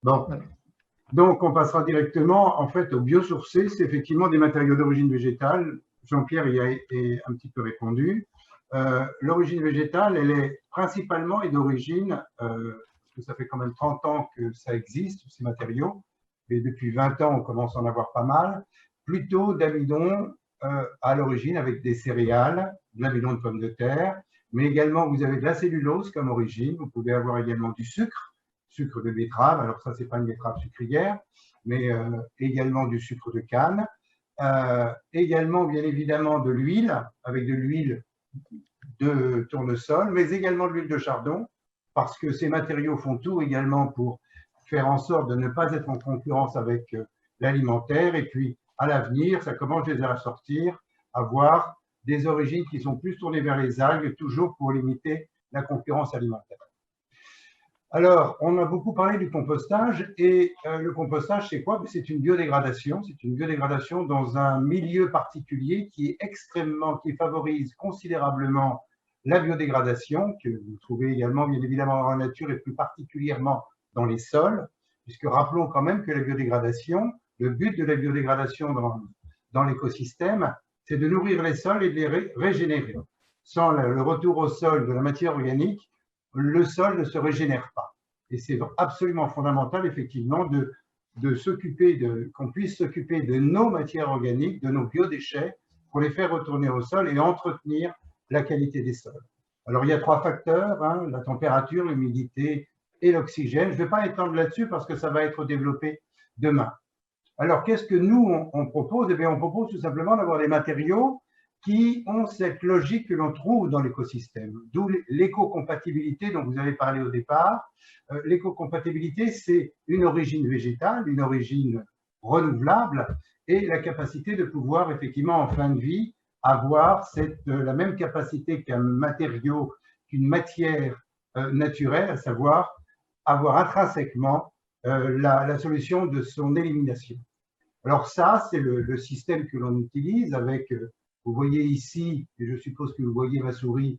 Bon, donc on passera directement en fait au biosourcé, c'est effectivement des matériaux d'origine végétale. Jean-Pierre y a un petit peu répondu. L'origine végétale, elle est principalement et d'origine, parce que ça fait quand même 30 ans que ça existe, ces matériaux, et depuis 20 ans, on commence à en avoir pas mal, plutôt d'amidon à l'origine avec des céréales, de l'amidon de pommes de terre, mais également vous avez de la cellulose comme origine, vous pouvez avoir également du sucre de betterave, alors ça c'est pas une betterave sucrière, mais également du sucre de canne, également bien évidemment de l'huile, avec de l'huile de tournesol, mais également de l'huile de chardon, parce que ces matériaux font tout également pour faire en sorte de ne pas être en concurrence avec l'alimentaire, et puis à l'avenir, ça commence déjà à sortir, à voir des origines qui sont plus tournées vers les algues, toujours pour limiter la concurrence alimentaire. Alors, on a beaucoup parlé du compostage, et le compostage, c'est quoi? C'est une biodégradation dans un milieu particulier qui favorise considérablement la biodégradation, que vous trouvez également bien évidemment dans la nature et plus particulièrement dans les sols, puisque rappelons quand même que la biodégradation, le but de la biodégradation dans l'écosystème, c'est de nourrir les sols et de les régénérer. Sans le retour au sol de la matière organique, le sol ne se régénère pas. Et c'est absolument fondamental, effectivement, qu'on puisse s'occuper de nos matières organiques, de nos biodéchets, pour les faire retourner au sol et entretenir la qualité des sols. Alors, il y a 3 facteurs, hein, la température, l'humidité et l'oxygène. Je ne vais pas étendre là-dessus parce que ça va être développé demain. Alors, qu'est-ce que nous, on propose? Eh bien, on propose tout simplement d'avoir des matériaux qui ont cette logique que l'on trouve dans l'écosystème, d'où l'éco-compatibilité dont vous avez parlé au départ. L'éco-compatibilité, c'est une origine végétale, une origine renouvelable, et la capacité de pouvoir, effectivement, en fin de vie, avoir la même capacité qu'un matériau, qu'une matière naturelle, à savoir avoir intrinsèquement la solution de son élimination. Alors ça, c'est le système que l'on utilise avec, vous voyez ici, et je suppose que vous voyez ma souris,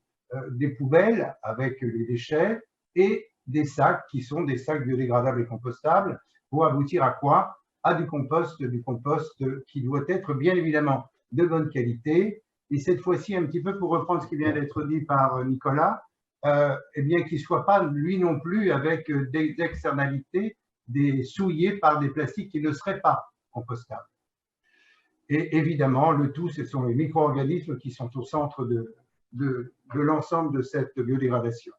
des poubelles avec les déchets et des sacs qui sont des sacs biodégradables et compostables pour aboutir à quoi? À du compost qui doit être bien évidemment de bonne qualité. Et cette fois-ci, un petit peu pour reprendre ce qui vient d'être dit par Nicolas, eh bien qu'il ne soit pas lui non plus avec des externalités, souillés par des plastiques qui ne seraient pas compostables. Et évidemment, le tout, ce sont les micro-organismes qui sont au centre de l'ensemble de cette biodégradation.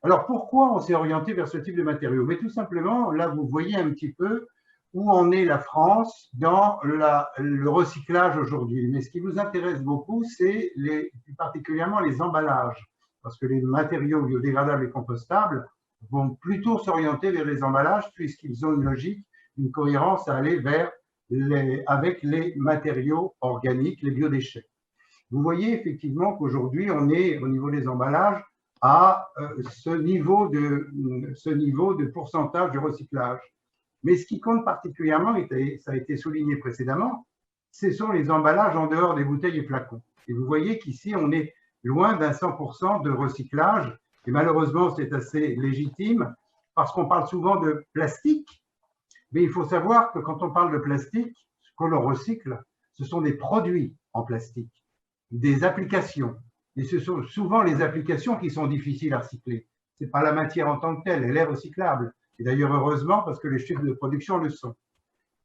Alors, pourquoi on s'est orienté vers ce type de matériaux? Mais tout simplement, là, vous voyez un petit peu où en est la France dans le recyclage aujourd'hui. Mais ce qui nous intéresse beaucoup, c'est particulièrement les emballages, parce que les matériaux biodégradables et compostables vont plutôt s'orienter vers les emballages, puisqu'ils ont une logique, une cohérence à aller avec les matériaux organiques, les biodéchets. Vous voyez effectivement qu'aujourd'hui, on est au niveau des emballages à ce niveau de pourcentage de recyclage. Mais ce qui compte particulièrement, et ça a été souligné précédemment, ce sont les emballages en dehors des bouteilles et flacons. Et vous voyez qu'ici, on est loin d'un 100% de recyclage. Et malheureusement, c'est assez légitime parce qu'on parle souvent de plastique. Mais il faut savoir que quand on parle de plastique, ce que l'on recycle, ce sont des produits en plastique, des applications. Et ce sont souvent les applications qui sont difficiles à recycler. Ce n'est pas la matière en tant que telle, elle est recyclable. Et d'ailleurs, heureusement, parce que les chiffres de production le sont.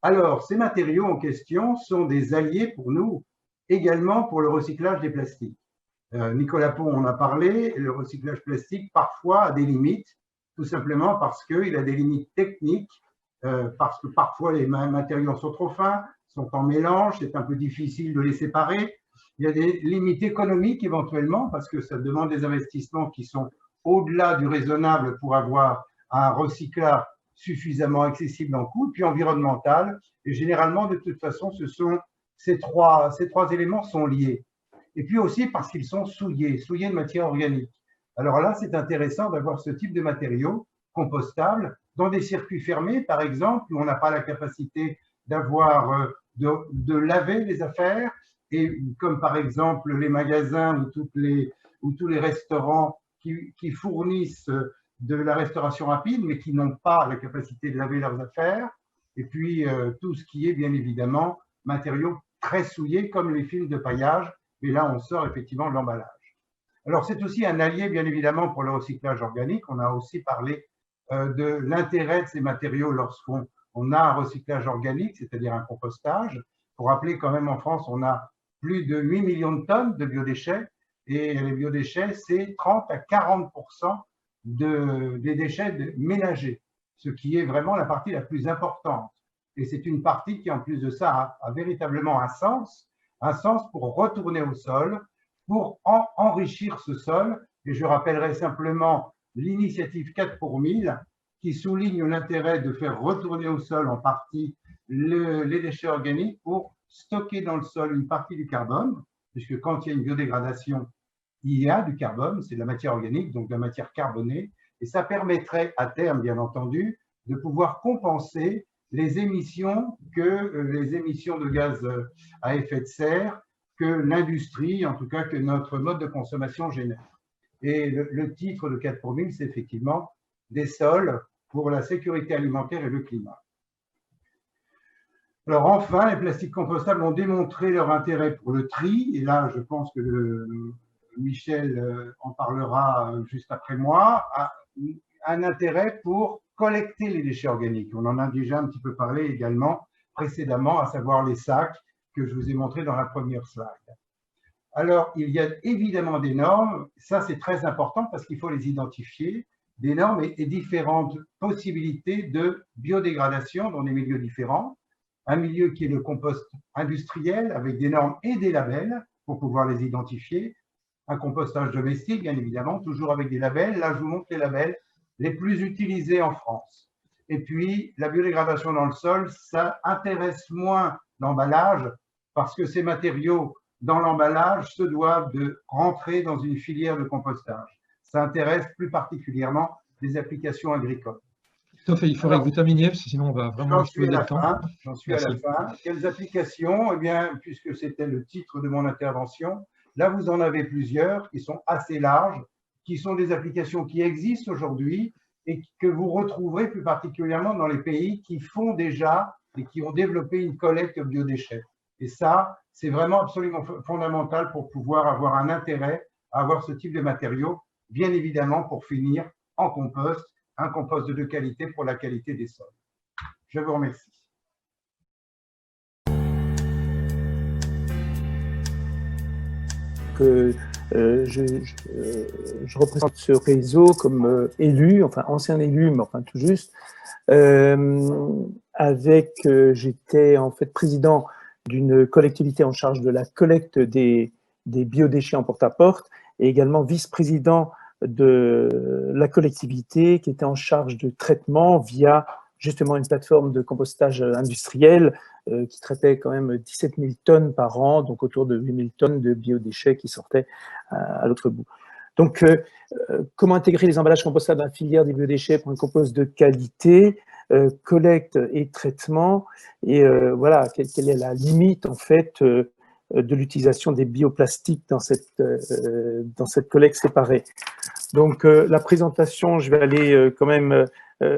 Alors, ces matériaux en question sont des alliés pour nous, également pour le recyclage des plastiques. Nicolas Pont en a parlé, le recyclage plastique parfois a des limites, tout simplement parce qu'il a des limites techniques, parce que parfois les matériaux sont trop fins, sont en mélange, c'est un peu difficile de les séparer. Il y a des limites économiques éventuellement, parce que ça demande des investissements qui sont au-delà du raisonnable pour avoir un recyclage suffisamment accessible en coût, puis environnemental. Et généralement, de toute façon, ces trois éléments sont liés. Et puis aussi parce qu'ils sont souillés de matière organique. Alors là, c'est intéressant d'avoir ce type de matériaux compostables dans des circuits fermés, par exemple, où on n'a pas la capacité de laver les affaires, et comme par exemple les magasins ou tous les restaurants qui fournissent de la restauration rapide, mais qui n'ont pas la capacité de laver leurs affaires. Et puis, tout ce qui est, bien évidemment, matériaux très souillés, comme les films de paillage. Et là, on sort effectivement de l'emballage. Alors, c'est aussi un allié, bien évidemment, pour le recyclage organique. On a aussi parlé de l'intérêt de ces matériaux lorsqu'on a un recyclage organique, c'est-à-dire un compostage. Pour rappeler quand même, en France, on a plus de 8 millions de tonnes de biodéchets. Et les biodéchets, c'est 30 à 40% des déchets ménagers, ce qui est vraiment la partie la plus importante. Et c'est une partie qui, en plus de ça, a véritablement un sens pour retourner au sol, pour enrichir ce sol. Et je rappellerai simplement l'initiative 4 pour 1000, qui souligne l'intérêt de faire retourner au sol en partie les déchets organiques pour stocker dans le sol une partie du carbone, puisque quand il y a une biodégradation, il y a du carbone, c'est de la matière organique, donc de la matière carbonée, et ça permettrait à terme, bien entendu, de pouvoir compenser les émissions de gaz à effet de serre que l'industrie, en tout cas que notre mode de consommation génère. Et le titre de 4 pour 1000, c'est effectivement des sols pour la sécurité alimentaire et le climat. Alors enfin, les plastiques compostables ont démontré leur intérêt pour le tri, et là je pense que Michel en parlera juste après moi, un intérêt pour collecter les déchets organiques. On en a déjà un petit peu parlé également précédemment, à savoir les sacs que je vous ai montrés dans la première slide. Alors, il y a évidemment des normes, ça c'est très important parce qu'il faut les identifier, des normes et différentes possibilités de biodégradation dans des milieux différents. Un milieu qui est le compost industriel avec des normes et des labels pour pouvoir les identifier. Un compostage domestique, bien évidemment, toujours avec des labels. Là, je vous montre les labels les plus utilisés en France. Et puis, la biodégradation dans le sol, ça intéresse moins l'emballage parce que ces matériaux dans l'emballage se doivent de rentrer dans une filière de compostage. Ça intéresse plus particulièrement les applications agricoles. Tout à fait, il faudrait que vous terminiez, parce que sinon on va vraiment exploser le temps. J'en suis à la fin. Quelles applications? Eh bien, puisque c'était le titre de mon intervention, là vous en avez plusieurs qui sont assez larges, qui sont des applications qui existent aujourd'hui et que vous retrouverez plus particulièrement dans les pays qui font déjà et qui ont développé une collecte de biodéchets. Et ça, c'est vraiment absolument fondamental pour pouvoir avoir un intérêt à avoir ce type de matériaux, bien évidemment pour finir en compost, un compost de qualité pour la qualité des sols. Je vous remercie. Je représente ce réseau comme élu, enfin ancien élu, mais enfin tout juste, j'étais en fait président d'une collectivité en charge de la collecte des biodéchets en porte-à-porte et également vice-président de la collectivité qui était en charge de traitement via justement une plateforme de compostage industriel qui traitait quand même 17 000 tonnes par an, donc autour de 8 000 tonnes de biodéchets qui sortaient à l'autre bout. Donc, comment intégrer les emballages compostables dans la filière des biodéchets pour un compost de qualité, collecte et traitement, et voilà, quelle est la limite en fait de l'utilisation des bioplastiques dans cette collecte séparée. Donc, la présentation, je vais aller quand même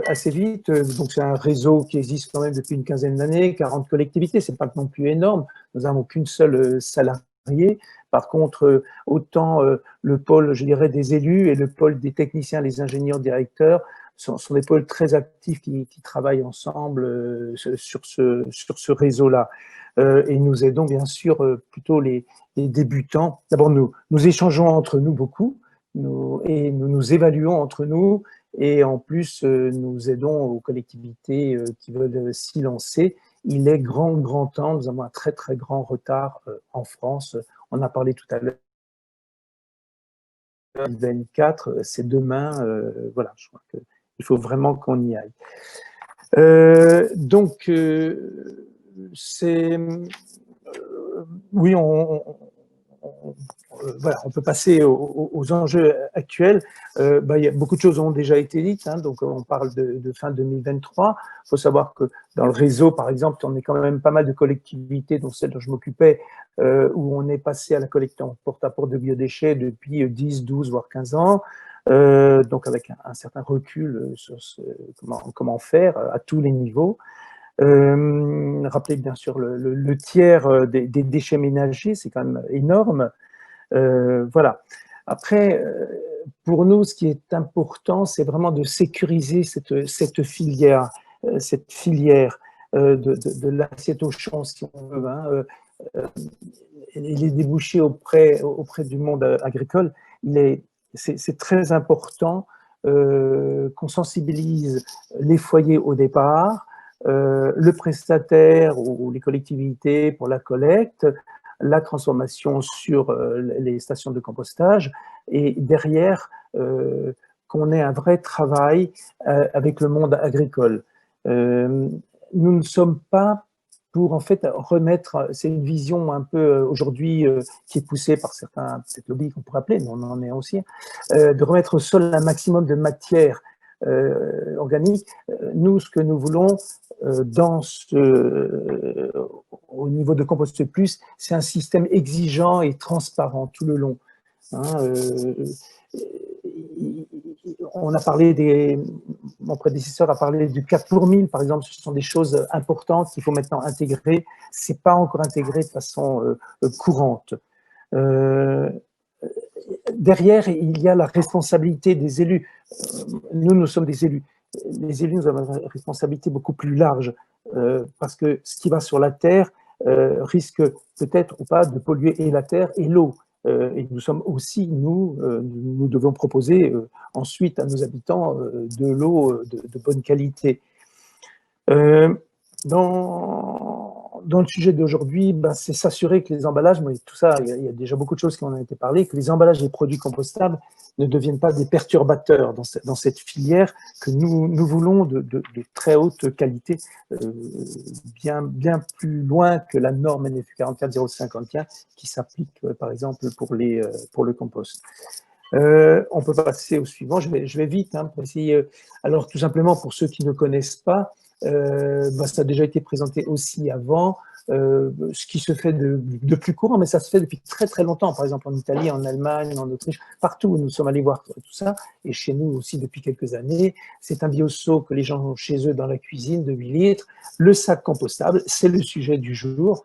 assez vite. Donc, c'est un réseau qui existe quand même depuis une quinzaine d'années, 40 collectivités, c'est pas non plus énorme. Nous n'avons qu'une seule salariée. Par contre, autant le pôle, je dirais, des élus et le pôle des techniciens, les ingénieurs, directeurs, sont des pôles très actifs qui travaillent ensemble sur ce réseau-là. Et nous aidons bien sûr plutôt les débutants. D'abord, nous échangeons entre nous beaucoup et nous nous évaluons entre nous. Et en plus, nous aidons aux collectivités qui veulent s'y lancer. Il est grand temps, nous avons un très grand retard en France. On a parlé tout à l'heure. 2024, c'est demain. Voilà, je crois qu'il faut vraiment qu'on y aille. Donc, oui, voilà, on peut passer aux enjeux actuels. Il y a beaucoup de choses ont déjà été dites, hein, donc on parle de fin 2023. Il faut savoir que dans le réseau, par exemple, on est quand même pas mal de collectivités, dont celle dont je m'occupais, où on est passé à la collecte en porte-à-porte de biodéchets depuis 10, 12, voire 15 ans. donc avec un certain recul sur comment faire à tous les niveaux. Rappelez bien sûr le tiers des déchets ménagers, c'est quand même énorme. Voilà. Après, pour nous, ce qui est important, c'est vraiment de sécuriser cette filière de l'assiette au champ, si on veut, hein, les débouchés auprès du monde agricole. C'est très important qu'on sensibilise les foyers au départ, le prestataire ou les collectivités pour la collecte, la transformation sur les stations de compostage, et derrière, qu'on ait un vrai travail avec le monde agricole. Nous ne sommes pas pour en fait remettre, c'est une vision un peu aujourd'hui qui est poussée par certains, peut-être lobbies qu'on pourrait appeler, mais on en est aussi, de remettre au sol un maximum de matière organique. Nous, ce que nous voulons au niveau de Compost Plus, c'est un système exigeant et transparent tout le long. Hein, on a parlé mon prédécesseur a parlé du 4 pour 1000, par exemple. Ce sont des choses importantes qu'il faut maintenant intégrer. C'est pas encore intégré de façon courante. Derrière, il y a la responsabilité des élus. Nous sommes des élus. Les élus, nous avons une responsabilité beaucoup plus large parce que ce qui va sur la terre risque peut-être ou pas de polluer et la terre et l'eau. Et nous sommes aussi, nous devons proposer ensuite à nos habitants de l'eau de bonne qualité. Dans le sujet d'aujourd'hui, c'est s'assurer que les emballages, mais tout ça, il y a déjà beaucoup de choses qui en ont été parlées, que les emballages et produits compostables ne deviennent pas des perturbateurs dans cette filière que nous voulons de très haute qualité, bien plus loin que la norme NFU 44051 qui s'applique par exemple pour le compost. On peut passer au suivant, je vais vite pour essayer. Alors tout simplement pour ceux qui ne connaissent pas, ça a déjà été présenté aussi avant, ce qui se fait de plus courant, mais ça se fait depuis très très longtemps, par exemple en Italie, en Allemagne, en Autriche, partout où nous sommes allés voir tout ça, et chez nous aussi depuis quelques années. C'est un bioseau que les gens ont chez eux dans la cuisine de 8 litres. Le sac compostable, c'est le sujet du jour,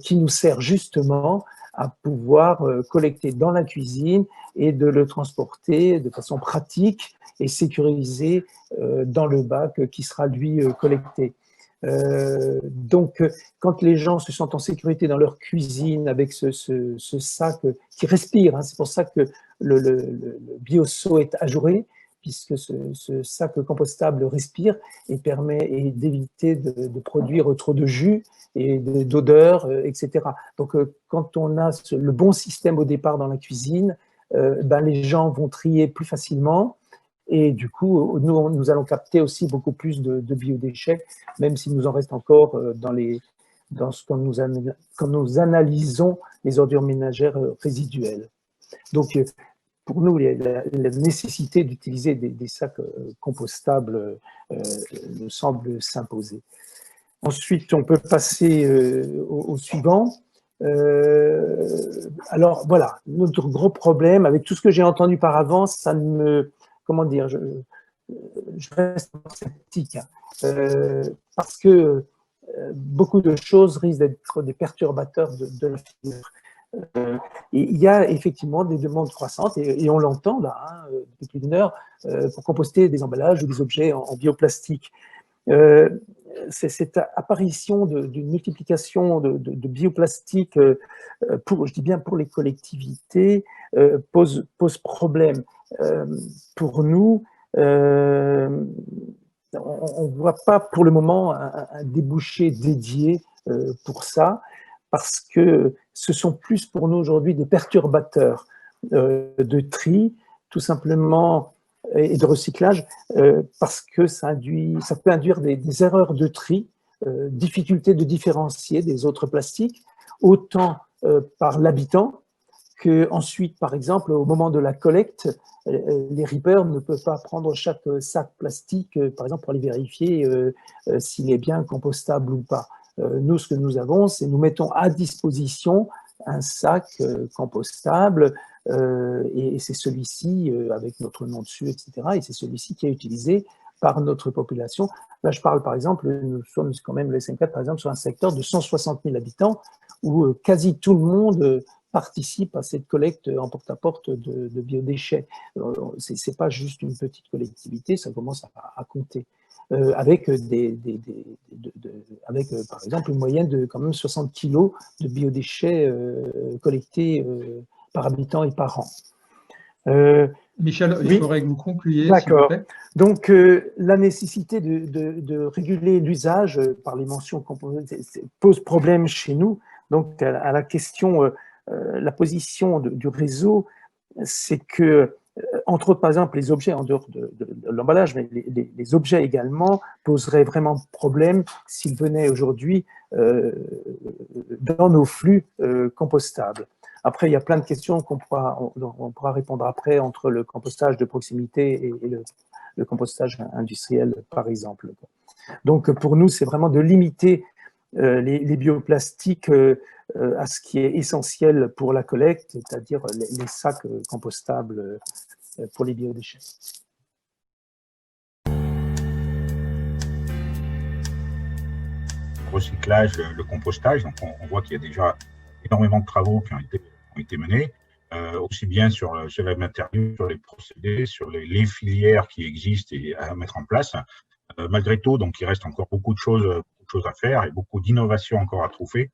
qui nous sert justement à pouvoir collecter dans la cuisine et de le transporter de façon pratique et sécurisée dans le bac qui sera lui collecté. Donc, quand les gens se sentent en sécurité dans leur cuisine avec ce sac qui respire, c'est pour ça que le bioseau est ajouré, puisque ce sac compostable respire et permet d'éviter de produire trop de jus et d'odeurs, etc. Donc, quand on a le bon système au départ dans la cuisine, les gens vont trier plus facilement. Et du coup, nous allons capter aussi beaucoup plus de biodéchets, même s'il nous en reste encore quand nous analysons les ordures ménagères résiduelles. Donc, pour nous, la nécessité d'utiliser des sacs compostables nous semble s'imposer. Ensuite, on peut passer au suivant. Alors, voilà, notre gros problème, avec tout ce que j'ai entendu par avance, ça ne me... Comment dire, je reste sceptique, parce que beaucoup de choses risquent d'être des perturbateurs de la filière. Il y a effectivement des demandes croissantes, et on l'entend là, depuis plus d'une heure, pour composter des emballages ou des objets en bioplastique. Cette apparition d'une multiplication de bioplastique, je dis bien pour les collectivités, pose problème. Pour nous, on ne voit pas pour le moment un débouché dédié pour ça, parce que ce sont plus pour nous aujourd'hui des perturbateurs de tri, tout simplement, et de recyclage, parce que ça peut induire des erreurs de tri, difficulté de différencier des autres plastiques, autant par l'habitant que ensuite, par exemple, au moment de la collecte, les reapers ne peuvent pas prendre chaque sac plastique, par exemple, pour aller vérifier s'il est bien compostable ou pas. Nous, ce que nous avons, c'est nous mettons à disposition un sac compostable et c'est celui-ci, avec notre nom dessus, etc., et c'est celui-ci qui est utilisé par notre population. Là, je parle, par exemple, nous sommes quand même, le SM4, par exemple, sur un secteur de 160 000 habitants, où quasi tout le monde participe à cette collecte en porte-à-porte de biodéchets. Ce n'est pas juste une petite collectivité, ça commence à compter. Avec, par exemple, une moyenne de quand même 60 kilos de biodéchets collectés par habitant et par an. Michel, il faudrait que vous concluiez. D'accord. Donc, la nécessité de réguler l'usage par les mentions pose problème chez nous. Donc, à la question, la position du réseau, c'est que, entre autres, par exemple, les objets en dehors de l'emballage, mais les objets également poseraient vraiment problème s'ils venaient aujourd'hui dans nos flux compostables. Après, il y a plein de questions on pourra répondre après entre le compostage de proximité et le compostage industriel, par exemple. Donc, pour nous, c'est vraiment de limiter les bioplastiques à ce qui est essentiel pour la collecte, c'est-à-dire les sacs compostables pour les biodéchets. Recyclage, le compostage, donc on voit qu'il y a déjà énormément de travaux qui ont été menés, aussi bien sur les matériaux, sur les procédés, sur les filières qui existent et à mettre en place. Malgré tout, donc il reste encore beaucoup de choses à faire et beaucoup d'innovations encore à trouver.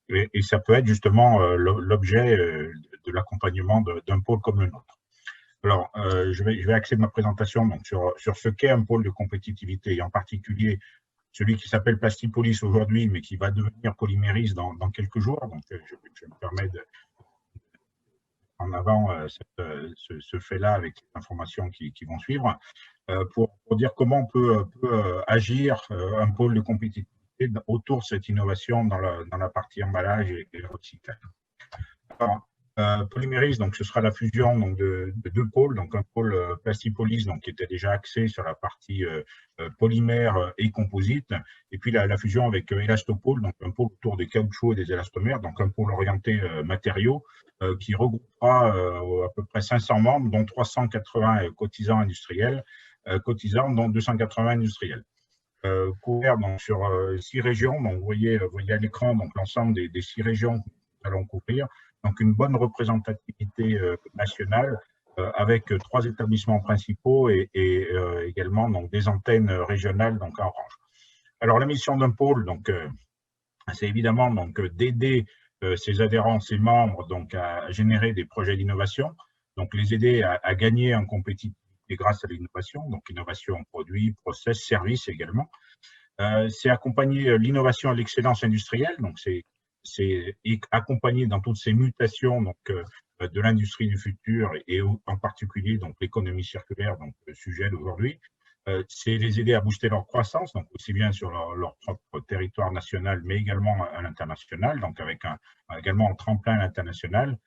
Et ça peut être justement l'objet de l'accompagnement d'un pôle comme le nôtre. Alors, je vais axer ma présentation donc, sur ce qu'est un pôle de compétitivité, et en particulier celui qui s'appelle Plastipolis aujourd'hui, mais qui va devenir Polyméris dans quelques jours. Donc, je me permets en avant ce fait-là avec les informations qui vont suivre, pour dire comment on peut agir un pôle de compétitivité autour de cette innovation dans la partie emballage et recyclage. Alors, Polyméris, donc ce sera la fusion donc, de deux pôles, donc un pôle Plastipolis, donc qui était déjà axé sur la partie polymère et composite, et puis la fusion avec Elastopôle, donc un pôle autour des caoutchoucs et des élastomères, donc un pôle orienté matériaux, qui regroupera à peu près 500 membres, dont 380 cotisants industriels, dont 280 industriels. Couvert donc, sur 6 régions, donc vous voyez à l'écran donc l'ensemble des 6 régions que nous allons couvrir. Donc, une bonne représentativité nationale avec 3 établissements principaux et également donc, des antennes régionales donc, en orange. Alors, la mission d'un pôle, c'est évidemment d'aider ses adhérents, ses membres donc, à générer des projets d'innovation, donc les aider à gagner en compétitivité grâce à l'innovation, donc innovation produits, process, services également. C'est accompagner l'innovation et l'excellence industrielle, donc c'est accompagner dans toutes ces mutations donc, de l'industrie du futur et en particulier donc l'économie circulaire, donc le sujet d'aujourd'hui. C'est les aider à booster leur croissance, donc aussi bien sur leur propre territoire national, mais également à l'international, donc avec également un tremplin à l'international.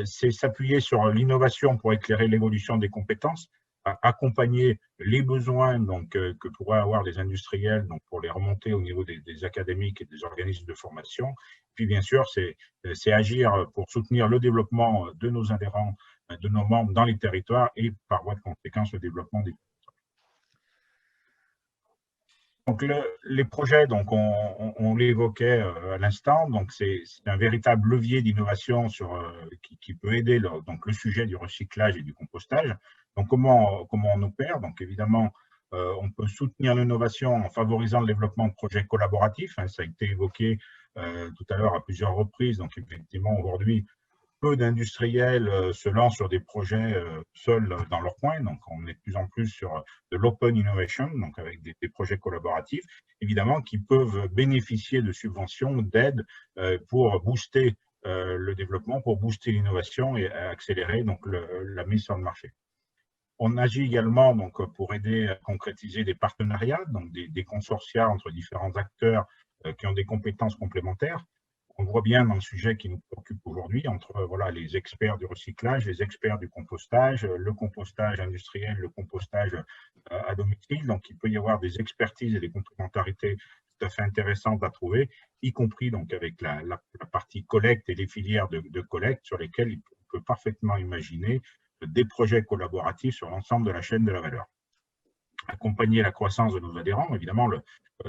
C'est s'appuyer sur l'innovation pour éclairer l'évolution des compétences, accompagner les besoins donc, que pourraient avoir les industriels donc, pour les remonter au niveau des académiques et des organismes de formation. Puis bien sûr, c'est agir pour soutenir le développement de nos adhérents, de nos membres dans les territoires et par voie de conséquence le développement des territoires. Donc les projets, donc on l'évoquait à l'instant, donc c'est un véritable levier d'innovation qui peut aider donc le sujet du recyclage et du compostage. Donc comment on opère? Donc évidemment, on peut soutenir l'innovation en favorisant le développement de projets collaboratifs. Hein, ça a été évoqué tout à l'heure à plusieurs reprises. Donc effectivement aujourd'hui, peu d'industriels se lancent sur des projets seuls dans leur coin. Donc, on est de plus en plus sur de l'open innovation, donc avec des projets collaboratifs, évidemment, qui peuvent bénéficier de subventions, d'aides pour booster le développement, pour booster l'innovation et accélérer donc, la mise sur le marché. On agit également donc, pour aider à concrétiser des partenariats, donc des consortia entre différents acteurs qui ont des compétences complémentaires. On voit bien dans le sujet qui nous préoccupe aujourd'hui, entre les experts du recyclage, les experts du compostage, le compostage industriel, le compostage à domicile. Donc, il peut y avoir des expertises et des complémentarités tout à fait intéressantes à trouver, y compris donc avec la partie collecte et les filières de collecte sur lesquelles il peut parfaitement imaginer des projets collaboratifs sur l'ensemble de la chaîne de la valeur. Accompagner la croissance de nos adhérents, évidemment,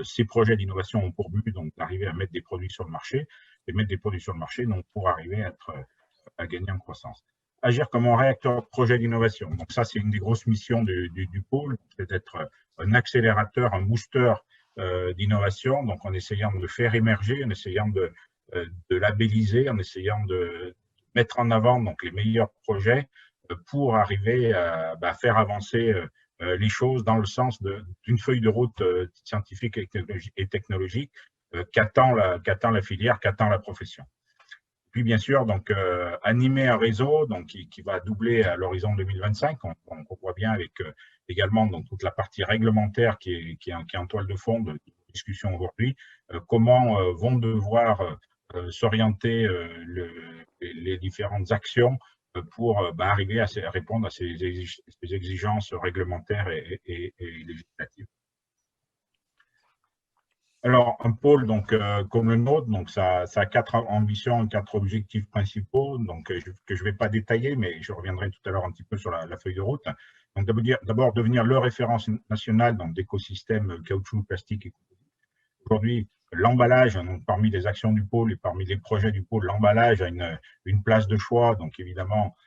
ces projets d'innovation ont pour but d'arriver à mettre des produits sur le marché, et mettre des produits sur le marché donc, pour arriver à gagner en croissance. Agir comme un réacteur de projet d'innovation. Donc ça, c'est une des grosses missions du pôle, c'est d'être un accélérateur, un booster d'innovation, donc en essayant de faire émerger, en essayant de labelliser, en essayant de mettre en avant donc, les meilleurs projets pour arriver à faire avancer les choses dans le sens d'une feuille de route scientifique et technologique qu'attend la filière, qu'attend la profession. Puis bien sûr, donc animer un réseau donc qui va doubler à l'horizon 2025. On voit bien avec également donc toute la partie réglementaire qui est en toile de fond de discussion aujourd'hui. Comment vont devoir s'orienter les différentes actions pour arriver à répondre à ces exigences réglementaires et législatives. Alors, un pôle donc, comme le nôtre, donc ça a 4 ambitions, 4 objectifs principaux donc, que je ne vais pas détailler, mais je reviendrai tout à l'heure un petit peu sur la feuille de route. Donc, d'abord, devenir le référence nationale dans l'écosystème caoutchouc, plastique et composite. Aujourd'hui, l'emballage, donc parmi les actions du pôle et parmi les projets du pôle, l'emballage a une place de choix, donc évidemment,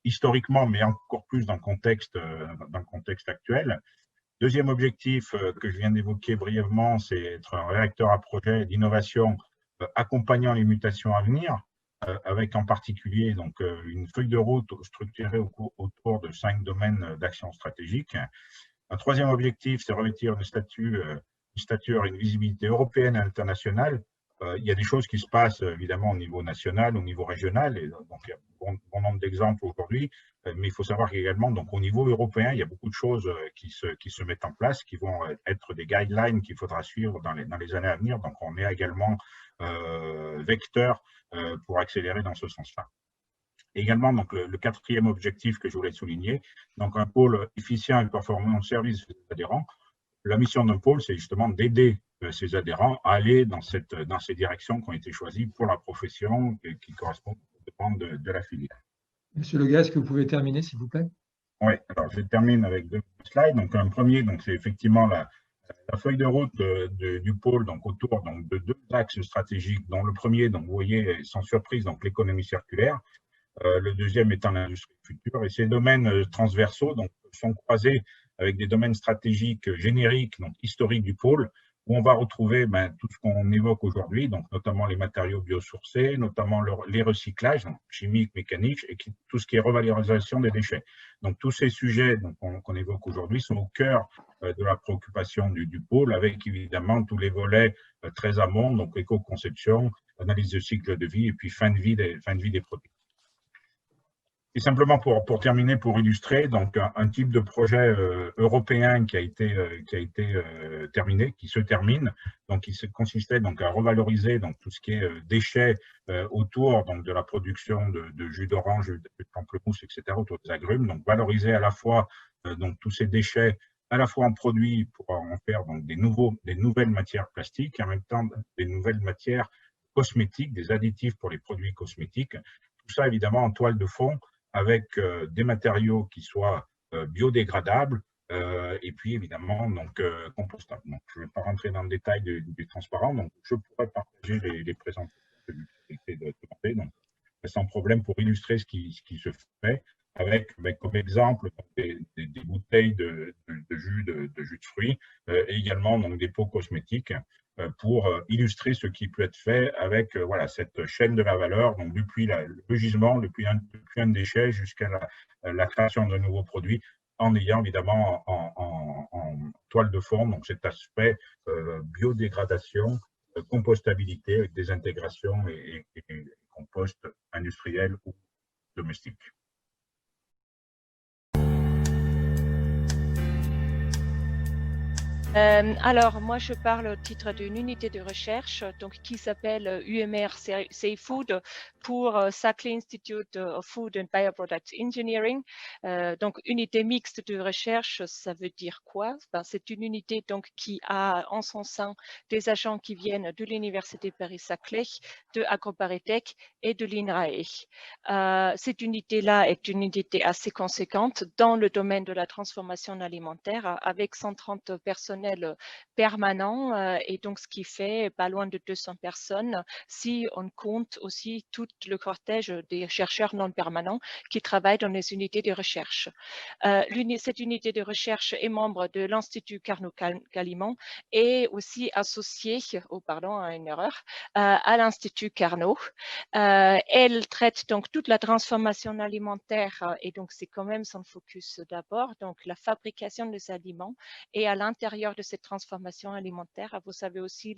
historiquement, mais encore plus dans le contexte actuel. Deuxième objectif que je viens d'évoquer brièvement, c'est être un réacteur à projet d'innovation accompagnant les mutations à venir, avec en particulier donc, une feuille de route structurée autour de 5 domaines d'action stratégique. Un troisième objectif, c'est revêtir une stature et une visibilité européenne et internationale. Il y a des choses qui se passent évidemment au niveau national, au niveau régional, et donc il y a bon nombre d'exemples aujourd'hui, mais il faut savoir qu'également donc au niveau européen, il y a beaucoup de choses qui se mettent en place, qui vont être des guidelines qu'il faudra suivre dans les années à venir. Donc on est également vecteur pour accélérer dans ce sens-là. Également, donc le quatrième objectif que je voulais souligner, donc un pôle efficient et performant au service des adhérents. La mission d'un pôle, c'est justement d'aider ses adhérents à aller dans ces directions qui ont été choisies pour la profession et qui correspondent aux demandes de la filière. Monsieur Legas, est-ce que vous pouvez terminer, s'il vous plaît? Oui, alors je termine avec 2 slides. Donc un premier, c'est effectivement la feuille de route du pôle donc autour donc, de 2 axes stratégiques, dont le premier, donc vous voyez, sans surprise, donc l'économie circulaire. Le deuxième étant l'industrie future. Et ces domaines transversaux donc, sont croisés avec des domaines stratégiques génériques, donc historiques du pôle, où on va retrouver tout ce qu'on évoque aujourd'hui, donc notamment les matériaux biosourcés, notamment les recyclages, donc chimiques, mécaniques, et tout ce qui est revalorisation des déchets. Donc tous ces sujets qu'on évoque aujourd'hui sont au cœur de la préoccupation du pôle, avec évidemment tous les volets très amont, donc éco-conception, analyse de cycle de vie, et puis fin de vie des produits. Et simplement pour terminer, pour illustrer, donc un type de projet européen qui a été terminé, qui se termine, donc qui consistait donc à revaloriser donc tout ce qui est déchets autour donc de la production de jus d'orange, de pamplemousse, etc., autour des agrumes, donc valoriser à la fois donc tous ces déchets à la fois en produits pour en faire donc des nouvelles matières plastiques et en même temps des nouvelles matières cosmétiques, des additifs pour les produits cosmétiques. Tout ça évidemment en toile de fond, avec des matériaux qui soient biodégradables et puis évidemment donc compostables. Donc, je ne vais pas rentrer dans le détail du transparent, donc je pourrais partager les présentations de demander, donc sans problème pour illustrer ce qui se fait, avec comme exemple des bouteilles de jus de fruits et également donc des pots cosmétiques pour illustrer ce qui peut être fait avec voilà, cette chaîne de la valeur, donc depuis le gisement, depuis un déchet jusqu'à la création d'un nouveau produit, en ayant évidemment en toile de fond donc cet aspect biodégradation, compostabilité avec des intégrations et compost industriel ou domestique. Alors, moi, je parle au titre d'une unité de recherche donc, qui s'appelle UMR Safe Food pour Saclay Institute of Food and Bioproduct Engineering. Donc, unité mixte de recherche, ça veut dire quoi? Ben, c'est une unité donc, qui a en son sein des agents qui viennent de l'Université Paris-Saclay, de AgroParisTech et de l'INRAE. Cette unité-là est une unité assez conséquente dans le domaine de la transformation alimentaire avec 130 personnels permanents et donc ce qui fait pas loin de 200 personnes si on compte aussi tout le cortège des chercheurs non permanents qui travaillent dans les unités de recherche. Cette unité de recherche est membre de l'Institut Carnot-Galiman et aussi associée, une erreur, à l'Institut Carnot. Elle traite donc toute la transformation alimentaire et donc c'est quand même son focus d'abord, donc la fabrication des aliments et à l'intérieur de cette transformation alimentaire, vous savez aussi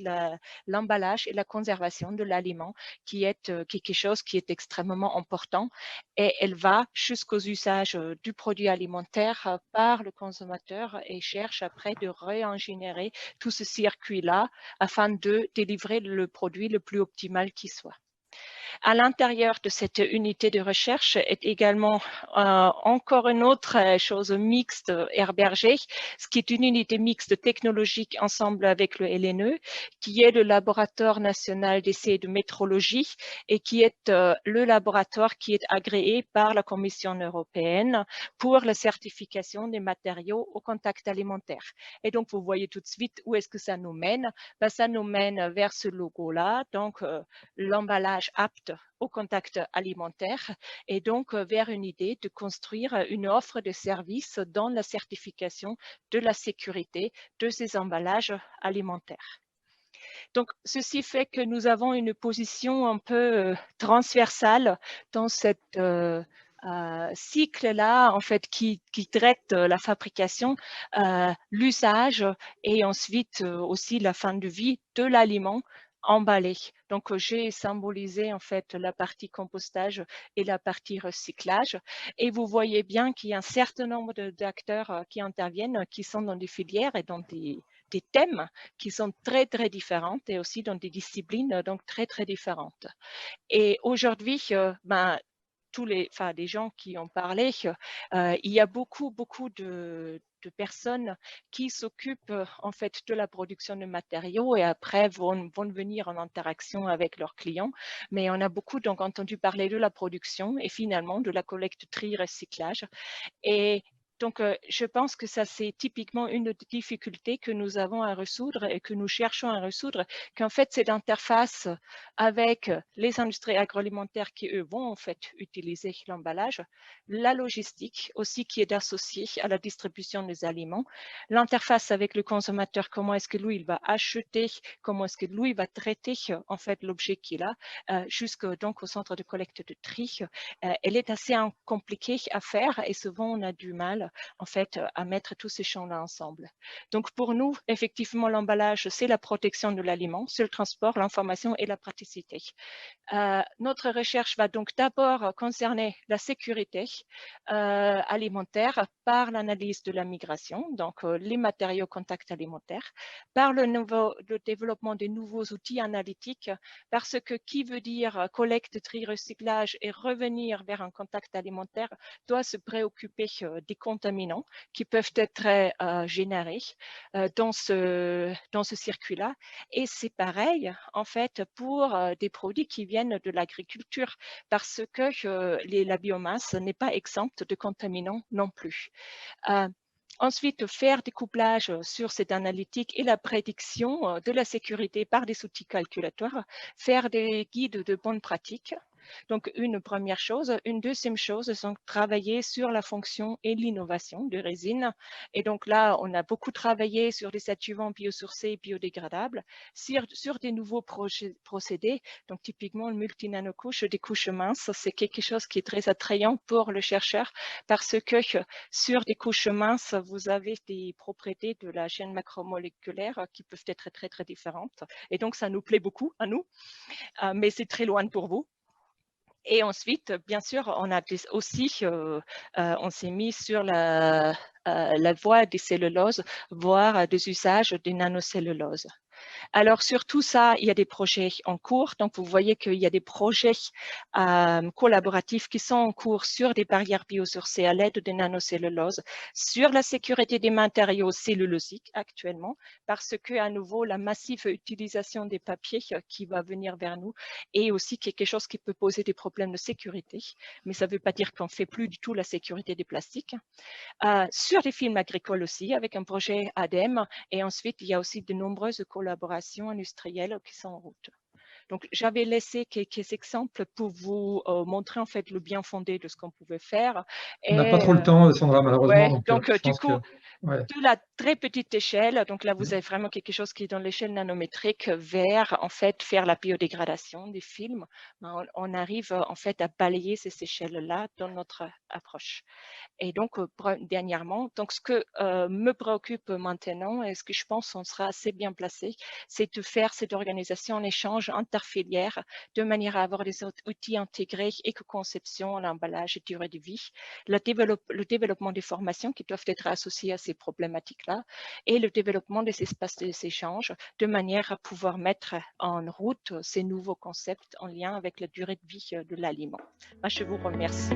l'emballage et la conservation de l'aliment qui est quelque chose qui est extrêmement important et elle va jusqu'aux usages du produit alimentaire par le consommateur et cherche après de réingénierer tout ce circuit-là afin de délivrer le produit le plus optimal qui soit. À l'intérieur de cette unité de recherche est également encore une autre chose mixte hébergée, ce qui est une unité mixte technologique ensemble avec le LNE, qui est le laboratoire national d'essais de métrologie et qui est le laboratoire qui est agréé par la Commission européenne pour la certification des matériaux au contact alimentaire. Et donc, vous voyez tout de suite où est-ce que ça nous mène. Ben, ça nous mène vers ce logo-là, donc l'emballage apte au contact alimentaire et donc vers une idée de construire une offre de services dans la certification de la sécurité de ces emballages alimentaires. Donc, ceci fait que nous avons une position un peu transversale dans cette cycle-là, en fait, qui traite la fabrication, l'usage et ensuite aussi la fin de vie de l'aliment emballé. Donc, j'ai symbolisé en fait la partie compostage et la partie recyclage. Et vous voyez bien qu'il y a un certain nombre d'acteurs qui interviennent, qui sont dans des filières et dans des thèmes qui sont très, très différentes et aussi dans des disciplines donc très, très différentes. Et aujourd'hui, des gens qui ont parlé, il y a beaucoup de personnes qui s'occupent en fait de la production de matériaux et après vont venir en interaction avec leurs clients. Mais on a beaucoup donc entendu parler de la production et finalement de la collecte, tri, recyclage. Et donc, je pense que ça, c'est typiquement une des difficultés que nous avons à résoudre et que nous cherchons à résoudre, qu'en fait, cette interface avec les industries agroalimentaires qui, eux, vont en fait utiliser l'emballage, la logistique aussi qui est associée à la distribution des aliments, l'interface avec le consommateur, comment est-ce que lui, il va acheter, comment est-ce que lui, il va traiter en fait l'objet qu'il a, jusqu'au centre de collecte de tri, elle est assez compliquée à faire et souvent on a du mal en fait à mettre tous ces champs-là ensemble. Donc pour nous, effectivement, l'emballage, c'est la protection de l'aliment, c'est le transport, l'information et la praticité. Notre recherche va donc d'abord concerner la sécurité alimentaire par l'analyse de la migration, donc les matériaux contact alimentaires, par le développement des nouveaux outils analytiques, parce que qui veut dire collecte, tri, recyclage et revenir vers un contact alimentaire doit se préoccuper des contaminants qui peuvent être générés dans ce circuit-là. Et c'est pareil, en fait, pour des produits qui viennent de l'agriculture, parce que la biomasse n'est pas exempte de contaminants non plus. Ensuite, faire des couplages sur cette analytique et la prédiction de la sécurité par des outils calculateurs, faire des guides de bonnes pratiques. Donc, une première chose. Une deuxième chose, c'est travailler sur la fonction et l'innovation de résine. Et donc là, on a beaucoup travaillé sur des adjuvants biosourcés et biodégradables, sur des nouveaux procédés. Donc, typiquement, le multinanocouche, des couches minces, c'est quelque chose qui est très attrayant pour le chercheur parce que sur des couches minces, vous avez des propriétés de la chaîne macromoléculaire qui peuvent être très, très différentes. Et donc, ça nous plaît beaucoup à nous, mais c'est très loin pour vous. Et ensuite, bien sûr, on a aussi, on s'est mis sur la voie des celluloses, voire des usages des nanocelluloses. Alors, sur tout ça, il y a des projets en cours. Donc, vous voyez qu'il y a des projets collaboratifs qui sont en cours sur des barrières biosourcées à l'aide des nanocelluloses, sur la sécurité des matériaux cellulosiques actuellement, parce que, à nouveau, la massive utilisation des papiers qui va venir vers nous est aussi quelque chose qui peut poser des problèmes de sécurité. Mais ça ne veut pas dire qu'on ne fait plus du tout la sécurité des plastiques. Sur les films agricoles aussi, avec un projet ADEME. Et ensuite, il y a aussi de nombreuses collaborations industrielles qui sont en route. Donc, j'avais laissé quelques exemples pour vous montrer en fait le bien fondé de ce qu'on pouvait faire. On n'a pas trop le temps, Sandra, malheureusement. Ouais, donc je du pense coup, ouais. de la très petite échelle, donc là, vous avez vraiment quelque chose qui est dans l'échelle nanométrique vers, en fait, faire la biodégradation des films. On arrive, en fait, à balayer ces échelles-là dans notre approche. Et donc, dernièrement, donc ce que me préoccupe maintenant et ce que je pense on sera assez bien placé, c'est de faire cette organisation en échange interfilière de manière à avoir des outils intégrés, éco-conception, l'emballage et durée de vie, le développement des formations qui doivent être associées à ces problématiques-là et le développement des espaces d'échange de manière à pouvoir mettre en route ces nouveaux concepts en lien avec la durée de vie de l'aliment. Je vous remercie.